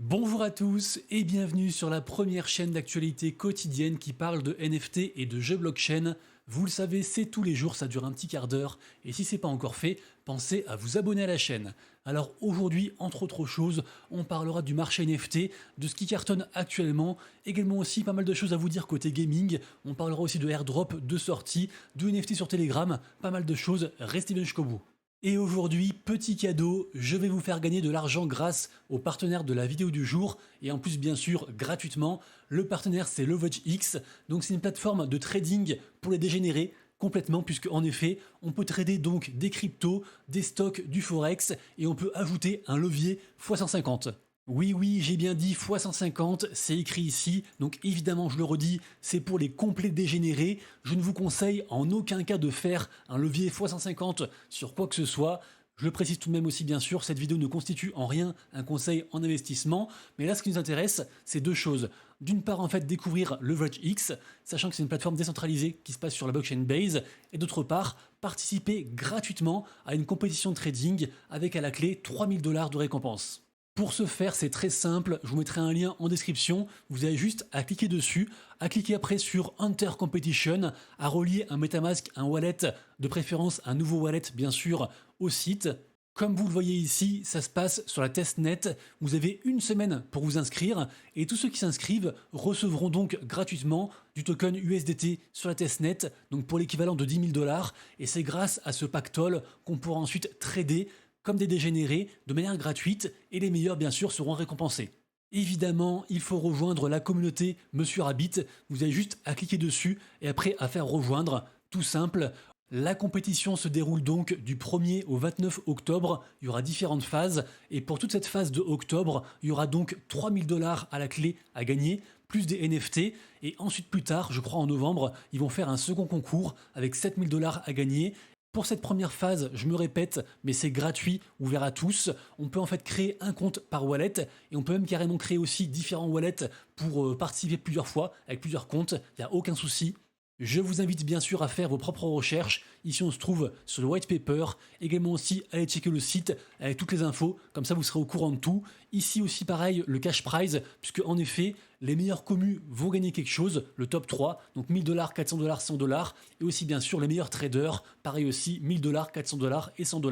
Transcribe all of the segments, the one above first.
Bonjour à tous et bienvenue sur la première chaîne d'actualité quotidienne qui parle de NFT et de jeux blockchain. Vous le savez, c'est tous les jours, ça dure un petit quart d'heure et si c'est pas encore fait, pensez à vous abonner à la chaîne. Alors aujourd'hui, entre autres choses, on parlera du marché NFT, de ce qui cartonne actuellement, également aussi pas mal de choses à vous dire côté gaming, on parlera aussi de airdrop, de sortie, de NFT sur Telegram, pas mal de choses, restez bien jusqu'au bout. Et aujourd'hui, petit cadeau, je vais vous faire gagner de l'argent grâce au partenaire de la vidéo du jour, et en plus bien sûr gratuitement. Le partenaire c'est LeverageX, donc c'est une plateforme de trading pour les dégénérés, complètement, puisque en effet, on peut trader donc des cryptos, des stocks, du forex, et on peut ajouter un levier x150. Oui, oui, j'ai bien dit x150, c'est écrit ici, donc évidemment je le redis, c'est pour les complets dégénérés. Je ne vous conseille en aucun cas de faire un levier x150 sur quoi que ce soit. Je le précise tout de même aussi bien sûr, cette vidéo ne constitue en rien un conseil en investissement, mais là ce qui nous intéresse, c'est deux choses. D'une part en fait découvrir LeverageX, sachant que c'est une plateforme décentralisée qui se passe sur la blockchain Base, et d'autre part participer gratuitement à une compétition de trading avec à la clé 3000 $ de récompense. Pour ce faire, c'est très simple, je vous mettrai un lien en description, vous avez juste à cliquer dessus, à cliquer après sur Enter Competition, à relier un MetaMask, un wallet, de préférence un nouveau wallet bien sûr, au site. Comme vous le voyez ici, ça se passe sur la testnet, vous avez une semaine pour vous inscrire, et tous ceux qui s'inscrivent recevront donc gratuitement du token USDT sur la testnet, donc pour l'équivalent de 10 000 $, et c'est grâce à ce pactole qu'on pourra ensuite trader comme des dégénérés de manière gratuite et les meilleurs bien sûr seront récompensés. Évidemment, il faut rejoindre la communauté Monsieur Rabbit, vous avez juste à cliquer dessus et après à faire rejoindre, tout simple. La compétition se déroule donc du 1er au 29 octobre, il y aura différentes phases et pour toute cette phase de octobre, il y aura donc 3000 $ à la clé à gagner, plus des NFT et ensuite plus tard, je crois en novembre, ils vont faire un second concours avec 7000 $ à gagner. Pour cette première phase, je me répète, mais c'est gratuit, ouvert à tous. On peut en fait créer un compte par wallet et on peut même carrément créer aussi différents wallets pour participer plusieurs fois avec plusieurs comptes, il n'y a aucun souci. Je vous invite bien sûr à faire vos propres recherches. Ici, on se trouve sur le white paper. Également aussi, allez checker le site avec toutes les infos. Comme ça, vous serez au courant de tout. Ici aussi, pareil, le cash prize, puisque en effet, les meilleurs commus vont gagner quelque chose, le top 3, donc 1000 $, 400 $, 100 $. Et aussi, bien sûr, les meilleurs traders, pareil aussi, 1000 $, 400 $ et 100 $.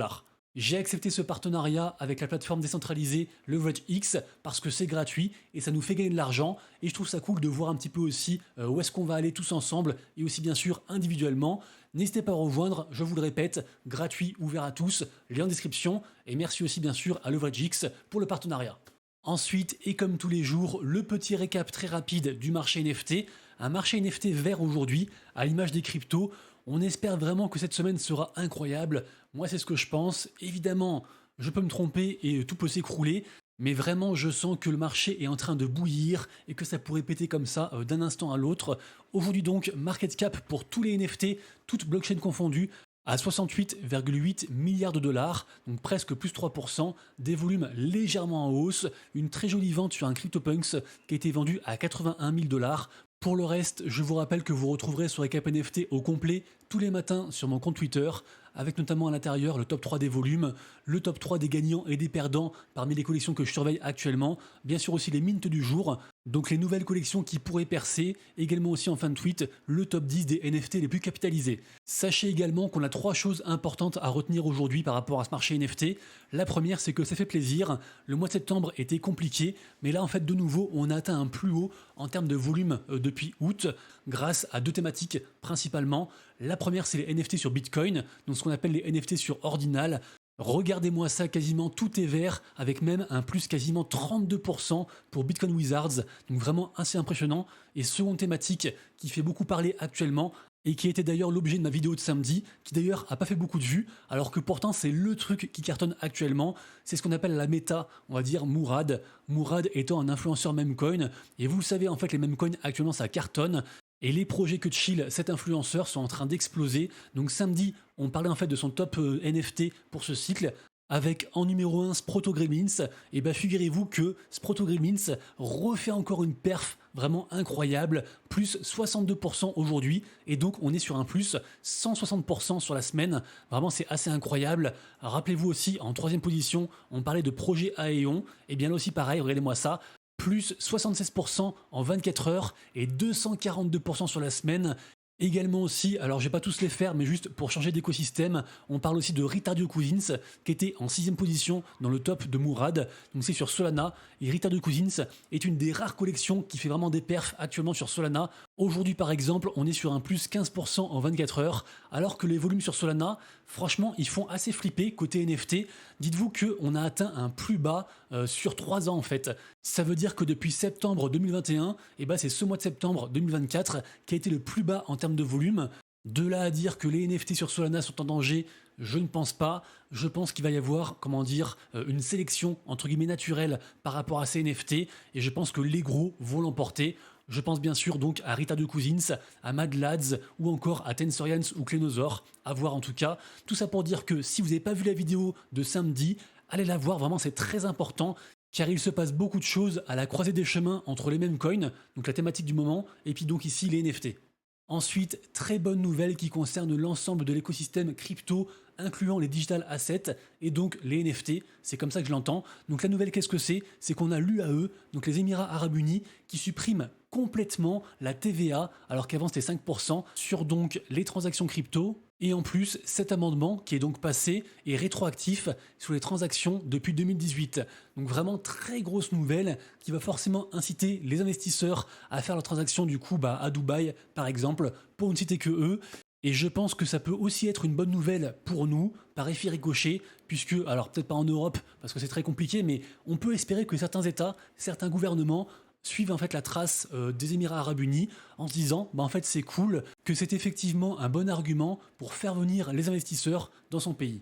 J'ai accepté ce partenariat avec la plateforme décentralisée LeverageX parce que c'est gratuit et ça nous fait gagner de l'argent et je trouve ça cool de voir un petit peu aussi où est-ce qu'on va aller tous ensemble et aussi bien sûr individuellement. N'hésitez pas à rejoindre, je vous le répète, gratuit, ouvert à tous, lien en description et merci aussi bien sûr à LeverageX pour le partenariat. Ensuite, et comme tous les jours, le petit récap très rapide du marché NFT. Un marché NFT vert aujourd'hui, à l'image des cryptos. On espère vraiment que cette semaine sera incroyable. Moi, c'est ce que je pense. Évidemment, je peux me tromper et tout peut s'écrouler. Mais vraiment, je sens que le marché est en train de bouillir et que ça pourrait péter comme ça d'un instant à l'autre. Aujourd'hui donc, market cap pour tous les NFT, toutes blockchains confondues, à 68,8 milliards de dollars, donc presque plus 3%, des volumes légèrement en hausse, une très jolie vente sur un CryptoPunks qui a été vendu à 81 000 $. Pour le reste, je vous rappelle que vous retrouverez sur Recap NFT au complet tous les matins sur mon compte Twitter, avec notamment à l'intérieur le top 3 des volumes, le top 3 des gagnants et des perdants parmi les collections que je surveille actuellement, bien sûr aussi les mints du jour, donc les nouvelles collections qui pourraient percer, également aussi en fin de tweet, le top 10 des NFT les plus capitalisés. Sachez également qu'on a 3 choses importantes à retenir aujourd'hui par rapport à ce marché NFT. La première, c'est que ça fait plaisir, le mois de septembre était compliqué, mais là en fait de nouveau on a atteint un plus haut en termes de volume depuis août, grâce à 2 thématiques principalement. La première, c'est les NFT sur Bitcoin, donc ce qu'on appelle les NFT sur Ordinal. Regardez-moi ça, quasiment tout est vert, avec même un plus quasiment 32% pour Bitcoin Wizards, donc vraiment assez impressionnant. Et seconde thématique qui fait beaucoup parler actuellement, et qui était d'ailleurs l'objet de ma vidéo de samedi, qui d'ailleurs a pas fait beaucoup de vues, alors que pourtant c'est le truc qui cartonne actuellement, c'est ce qu'on appelle la méta, on va dire Mourad. Mourad étant un influenceur memecoin, et vous le savez en fait les memecoins actuellement ça cartonne, et les projets que chill cet influenceur sont en train d'exploser. Donc samedi, on parlait en fait de son top NFT pour ce cycle, Avec en numéro 1 Sproto Gremlins, et bah figurez-vous que Sproto Gremlins refait encore une perf vraiment incroyable, plus 62% aujourd'hui, et donc on est sur un plus 160% sur la semaine, vraiment c'est assez incroyable. Rappelez-vous aussi, en troisième position, on parlait de projet Aeon, et bien là aussi pareil, regardez-moi ça, plus 76% en 24 heures et 242% sur la semaine. Également aussi, alors je vais pas tous les faire, mais juste pour changer d'écosystème, on parle aussi de Ritardio Cousins, qui était en 6ème position dans le top de Mourad, donc c'est sur Solana, et Ritardio Cousins est une des rares collections qui fait vraiment des perfs actuellement sur Solana. Aujourd'hui par exemple, on est sur un plus 15% en 24 heures, alors que les volumes sur Solana, franchement, ils font assez flipper côté NFT. Dites-vous qu'on a atteint un plus bas sur 3 ans en fait. Ça veut dire que depuis septembre 2021, et bah c'est ce mois de septembre 2024 qui a été le plus bas en termes de volume. De là à dire que les NFT sur Solana sont en danger, je ne pense pas. Je pense qu'il va y avoir, comment dire, une sélection entre guillemets naturelle par rapport à ces NFT, et je pense que les gros vont l'emporter. Je pense bien sûr donc à Ritardio Cousins, à Mad Lads ou encore à Tensorians ou Clénosaur, à voir en tout cas. Tout ça pour dire que si vous n'avez pas vu la vidéo de samedi, allez la voir, vraiment c'est très important, car il se passe beaucoup de choses à la croisée des chemins entre les mêmes coins, donc la thématique du moment, et puis donc ici les NFT. Ensuite, très bonne nouvelle qui concerne l'ensemble de l'écosystème crypto, incluant les digital assets et donc les NFT, c'est comme ça que je l'entends. Donc la nouvelle, qu'est-ce que c'est? C'est qu'on a l'UAE, donc les Émirats Arabes Unis, qui suppriment complètement la TVA, alors qu'avant c'était 5%, sur donc les transactions crypto. Et en plus, cet amendement, qui est donc passé, est rétroactif sur les transactions depuis 2018. Donc vraiment très grosse nouvelle qui va forcément inciter les investisseurs à faire leurs transactions du coup à Dubaï par exemple, pour ne citer que eux. Et je pense que ça peut aussi être une bonne nouvelle pour nous, par effet ricochet, puisque, alors peut-être pas en Europe, parce que c'est très compliqué, mais on peut espérer que certains États, certains gouvernements suivent en fait la trace des Émirats Arabes Unis en se disant en fait c'est cool, que c'est effectivement un bon argument pour faire venir les investisseurs dans son pays.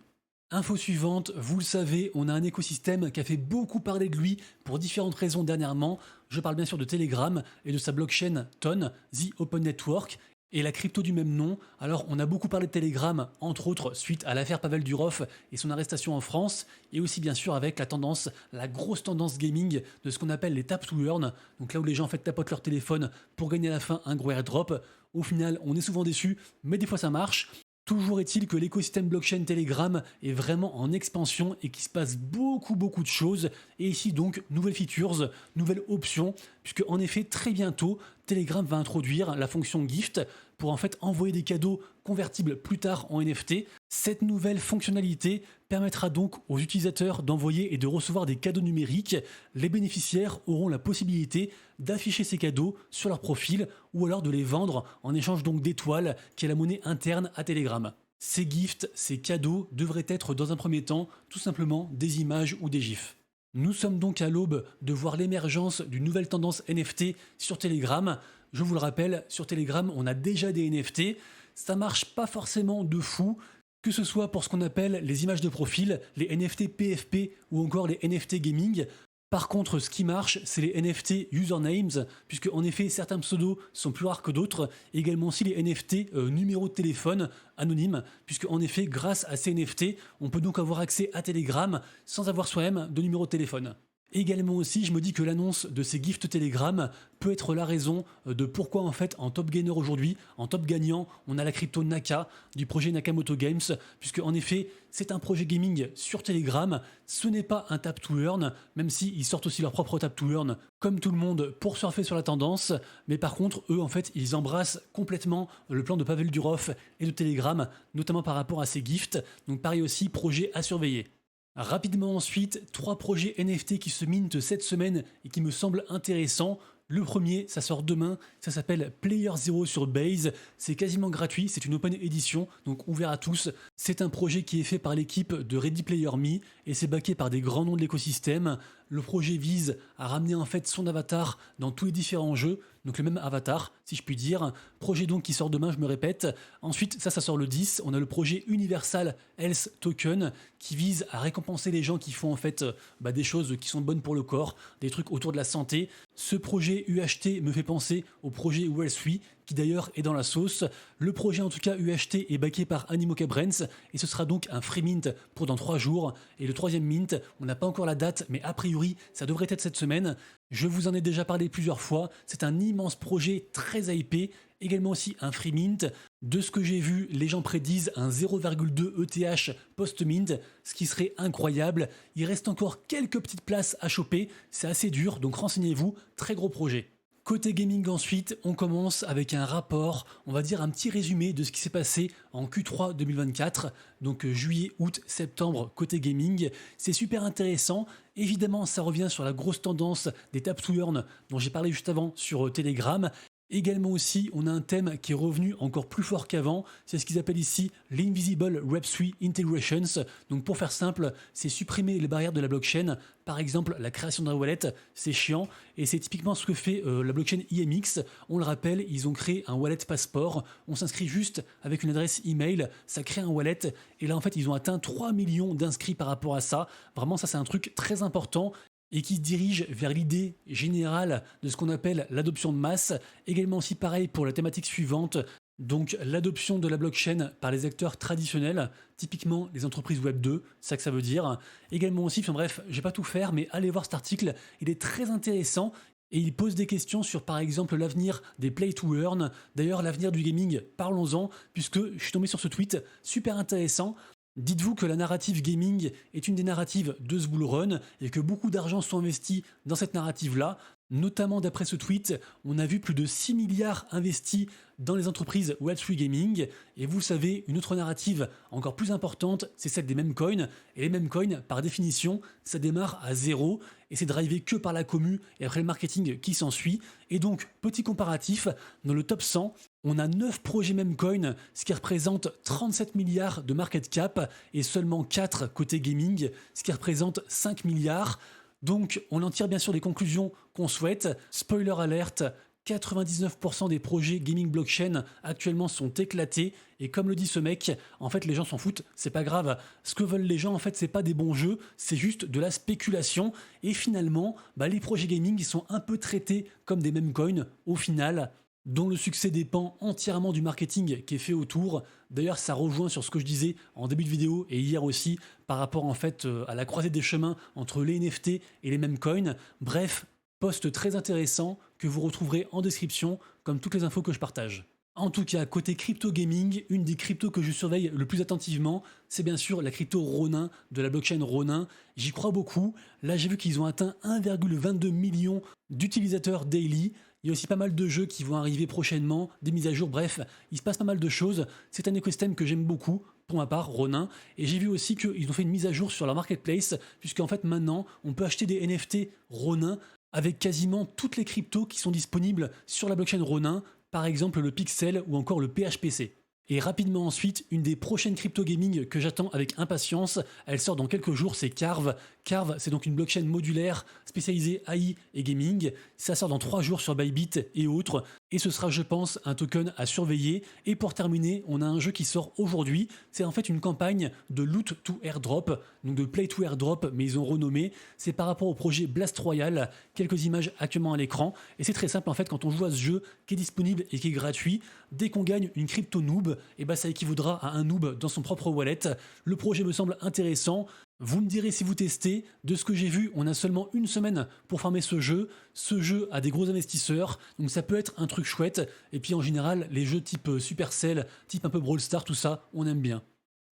Info suivante, vous le savez, on a un écosystème qui a fait beaucoup parler de lui pour différentes raisons dernièrement. Je parle bien sûr de Telegram et de sa blockchain TON, The Open Network, et la crypto du même nom. Alors on a beaucoup parlé de Telegram, entre autres suite à l'affaire Pavel Durov et son arrestation en France, et aussi bien sûr avec la tendance, la grosse tendance gaming de ce qu'on appelle les tap to earn, donc là où les gens en fait tapotent leur téléphone pour gagner à la fin un gros airdrop. Au final on est souvent déçu, mais des fois ça marche. Toujours est-il que l'écosystème blockchain Telegram est vraiment en expansion et qu'il se passe beaucoup de choses. Et ici donc, nouvelles features, nouvelles options, puisque en effet très bientôt, Telegram va introduire la fonction gift pour en fait envoyer des cadeaux convertibles plus tard en NFT. Cette nouvelle fonctionnalité permettra donc aux utilisateurs d'envoyer et de recevoir des cadeaux numériques. Les bénéficiaires auront la possibilité d'afficher ces cadeaux sur leur profil ou alors de les vendre en échange donc d'étoiles, qui est la monnaie interne à Telegram. Ces gifts, ces cadeaux devraient être dans un premier temps tout simplement des images ou des gifs. Nous sommes donc à l'aube de voir l'émergence d'une nouvelle tendance NFT sur Telegram. Je vous le rappelle, sur Telegram, on a déjà des NFT. Ça marche pas forcément de fou, que ce soit pour ce qu'on appelle les images de profil, les NFT PFP ou encore les NFT gaming. Par contre, ce qui marche, c'est les NFT usernames, puisque en effet, certains pseudos sont plus rares que d'autres. Et également aussi les NFT numéros de téléphone anonymes, puisque en effet, grâce à ces NFT, on peut donc avoir accès à Telegram sans avoir soi-même de numéro de téléphone. Également aussi, je me dis que l'annonce de ces gifts Telegram peut être la raison de pourquoi en fait en top gainer aujourd'hui, en top gagnant, on a la crypto Naka du projet Nakamoto Games, puisque en effet c'est un projet gaming sur Telegram, ce n'est pas un tap to earn, même s'ils sortent aussi leur propre tap to earn comme tout le monde pour surfer sur la tendance, mais par contre eux en fait ils embrassent complètement le plan de Pavel Durov et de Telegram, notamment par rapport à ces gifts, donc pareil aussi projet à surveiller. Rapidement ensuite, 3 projets NFT qui se mintent cette semaine et qui me semblent intéressants. Le premier, ça sort demain, ça s'appelle Player Zero sur Base, c'est quasiment gratuit, c'est une open edition, donc ouvert à tous. C'est un projet qui est fait par l'équipe de Ready Player Me et c'est backé par des grands noms de l'écosystème. Le projet vise à ramener en fait son avatar dans tous les différents jeux, donc le même avatar si je puis dire. Projet donc qui sort demain, je me répète. Ensuite, ça sort le 10, on a le projet Universal Health Token qui vise à récompenser les gens qui font en fait des choses qui sont bonnes pour le corps, des trucs autour de la santé. Ce projet UHT me fait penser au projet Well3 qui d'ailleurs est dans la sauce. Le projet en tout cas UHT est backé par Animoca Brands et ce sera donc un free mint pour dans 3 jours. Et le troisième mint, on n'a pas encore la date, mais a priori ça devrait être cette semaine. Je vous en ai déjà parlé plusieurs fois, c'est un immense projet très hypé, également aussi un free mint. De ce que j'ai vu, les gens prédisent un 0,2 ETH post-mint, ce qui serait incroyable. Il reste encore quelques petites places à choper, c'est assez dur, donc renseignez-vous, très gros projet. Côté gaming ensuite, on commence avec un rapport, on va dire un petit résumé de ce qui s'est passé en Q3 2024, donc juillet, août, septembre côté gaming. C'est super intéressant, évidemment ça revient sur la grosse tendance des tap to earn dont j'ai parlé juste avant sur Telegram. Également aussi, on a un thème qui est revenu encore plus fort qu'avant, c'est ce qu'ils appellent ici l'Invisible Web3 Integrations. Donc pour faire simple, c'est supprimer les barrières de la blockchain. Par exemple, la création d'un wallet, c'est chiant, et c'est typiquement ce que fait la blockchain IMX. On le rappelle, ils ont créé un wallet passeport, on s'inscrit juste avec une adresse email, ça crée un wallet, et là en fait ils ont atteint 3 millions d'inscrits par rapport à ça. Vraiment ça c'est un truc très important, et qui se dirige vers l'idée générale de ce qu'on appelle l'adoption de masse. Également aussi pareil pour la thématique suivante, donc l'adoption de la blockchain par les acteurs traditionnels, typiquement les entreprises Web 2, c'est ça que ça veut dire. Également aussi, enfin bref, je vais pas tout faire, mais allez voir cet article, il est très intéressant. Et il pose des questions sur par exemple l'avenir des play to earn, d'ailleurs l'avenir du gaming, parlons-en, puisque je suis tombé sur ce tweet super intéressant. Dites-vous que la narrative gaming est une des narratives de ce bull run et que beaucoup d'argent sont investis dans cette narrative-là. Notamment d'après ce tweet, on a vu plus de 6 milliards investis dans les entreprises Web3 Gaming. Et vous savez, une autre narrative encore plus importante, c'est celle des meme coins. Et les meme coins, par définition, ça démarre à zéro et c'est drivé que par la commu et après le marketing qui s'ensuit. Et donc, petit comparatif, dans le top 100, on a 9 projets meme coins, ce qui représente 37 milliards de market cap et seulement 4 côté gaming, ce qui représente 5 milliards. Donc, on en tire bien sûr des conclusions qu'on souhaite. Spoiler alert, 99% des projets gaming blockchain actuellement sont éclatés. Et comme le dit ce mec, en fait, les gens s'en foutent, c'est pas grave. Ce que veulent les gens, en fait, c'est pas des bons jeux, c'est juste de la spéculation. Et finalement, les projets gaming, ils sont un peu traités comme des meme coins au final, dont le succès dépend entièrement du marketing qui est fait autour. D'ailleurs, ça rejoint sur ce que je disais en début de vidéo et hier aussi par rapport en fait à la croisée des chemins entre les NFT et les meme coins. Bref, post très intéressant que vous retrouverez en description comme toutes les infos que je partage. En tout cas, côté crypto gaming, une des cryptos que je surveille le plus attentivement, c'est bien sûr la crypto Ronin de la blockchain Ronin. J'y crois beaucoup. Là, j'ai vu qu'ils ont atteint 1,22 million d'utilisateurs daily. Il y a aussi pas mal de jeux qui vont arriver prochainement, des mises à jour, bref, il se passe pas mal de choses. C'est un écosystème que j'aime beaucoup, pour ma part, Ronin. Et j'ai vu aussi qu'ils ont fait une mise à jour sur leur marketplace, puisqu'en fait maintenant, on peut acheter des NFT Ronin avec quasiment toutes les cryptos qui sont disponibles sur la blockchain Ronin, par exemple le Pixel ou encore le PHPC. Et rapidement ensuite, une des prochaines crypto gaming que j'attends avec impatience, elle sort dans quelques jours, c'est Carve. Carve, c'est donc une blockchain modulaire spécialisée AI et gaming. Ça sort dans 3 jours sur Bybit et autres. Et ce sera, je pense, un token à surveiller. Et pour terminer, on a un jeu qui sort aujourd'hui. C'est en fait une campagne de loot to airdrop, donc de play to airdrop, mais ils ont renommé. C'est par rapport au projet Blast Royale. Quelques images actuellement à l'écran. Et c'est très simple en fait quand on joue à ce jeu qui est disponible et qui est gratuit. Dès qu'on gagne une crypto noob, et ça équivaudra à un noob dans son propre wallet. Le projet me semble intéressant. Vous me direz si vous testez. De ce que j'ai vu, on a seulement une semaine pour farmer ce jeu. Ce jeu a des gros investisseurs, donc ça peut être un truc chouette. Et puis en général, les jeux type Supercell, type un peu Brawl Stars, tout ça, on aime bien.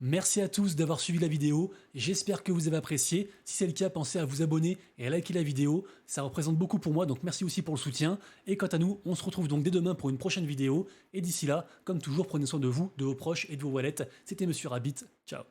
Merci à tous d'avoir suivi la vidéo, j'espère que vous avez apprécié. Si c'est le cas, pensez à vous abonner et à liker la vidéo, ça représente beaucoup pour moi, donc merci aussi pour le soutien. Et quant à nous, on se retrouve donc dès demain pour une prochaine vidéo. Et d'ici là, comme toujours, prenez soin de vous, de vos proches et de vos wallets. C'était Monsieur Rabbit, ciao.